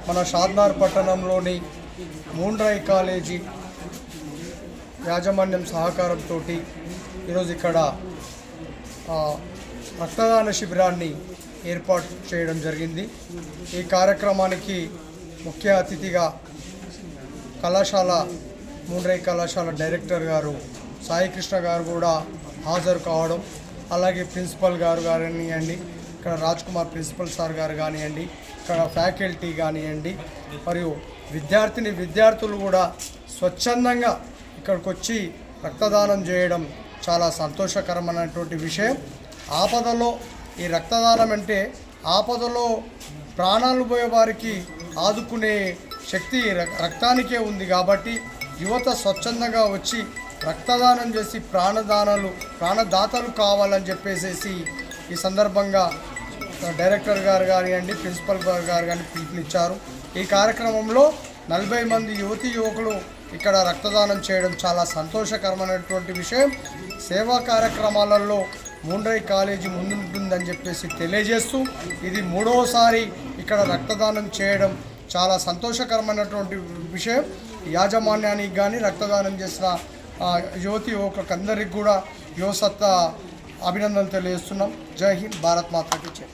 మన షాద్నగర్ పట్టణంలోని మూండ్రాయి కాలేజీ యాజమాన్యం సహకారంతో ఈరోజు ఇక్కడ రక్తదాన శిబిరాన్ని ఏర్పాటు చేయడం జరిగింది. ఈ కార్యక్రమానికి ముఖ్య అతిథిగా మూండ్రాయి కళాశాల డైరెక్టర్ గారు సాయికృష్ణ గారు కూడా హాజరు కావడం, అలాగే ప్రిన్సిపల్ గారు కానివ్వండి, ఇక్కడ రాజ్ కుమార్ ప్రిన్సిపల్ సార్ గారు కానివ్వండి, ఇక్కడ ఫ్యాకల్టీ కానివ్వండి, మరియు విద్యార్థులు కూడా స్వచ్ఛందంగా ఇక్కడికి వచ్చి రక్తదానం చేయడం చాలా సంతోషకరమైనటువంటి విషయం. ఆపదలో ఈ రక్తదానం అంటే ఆపదలో ప్రాణాలు పోయే వారికి ఆదుకునే శక్తి రక్తానికే ఉంది. కాబట్టి యువత స్వచ్ఛందంగా వచ్చి రక్తదానం చేసి ప్రాణదాతలు కావాలని చెప్పేసి ఈ సందర్భంగా డైరెక్టర్ గారు కానివ్వండి, ప్రిన్సిపల్ గారు కానీ పిలుపునిచ్చారు. ఈ కార్యక్రమంలో 40 మంది యువకులు ఇక్కడ రక్తదానం చేయడం చాలా సంతోషకరమైనటువంటి విషయం. సేవా కార్యక్రమాలలో మూండ్రాయి కాలేజీ ముందుంటుందని చెప్పేసి తెలియజేస్తూ, ఇది 3వసారి ఇక్కడ రక్తదానం చేయడం చాలా సంతోషకరమైనటువంటి విషయం. యాజమాన్యానికి కానీ రక్తదానం చేసిన యువకులకు అందరికీ కూడా యువసత్తా అభినందనలు తెలియజేస్తున్నాం. జై హింద్, భారత్ మాతాకి జై.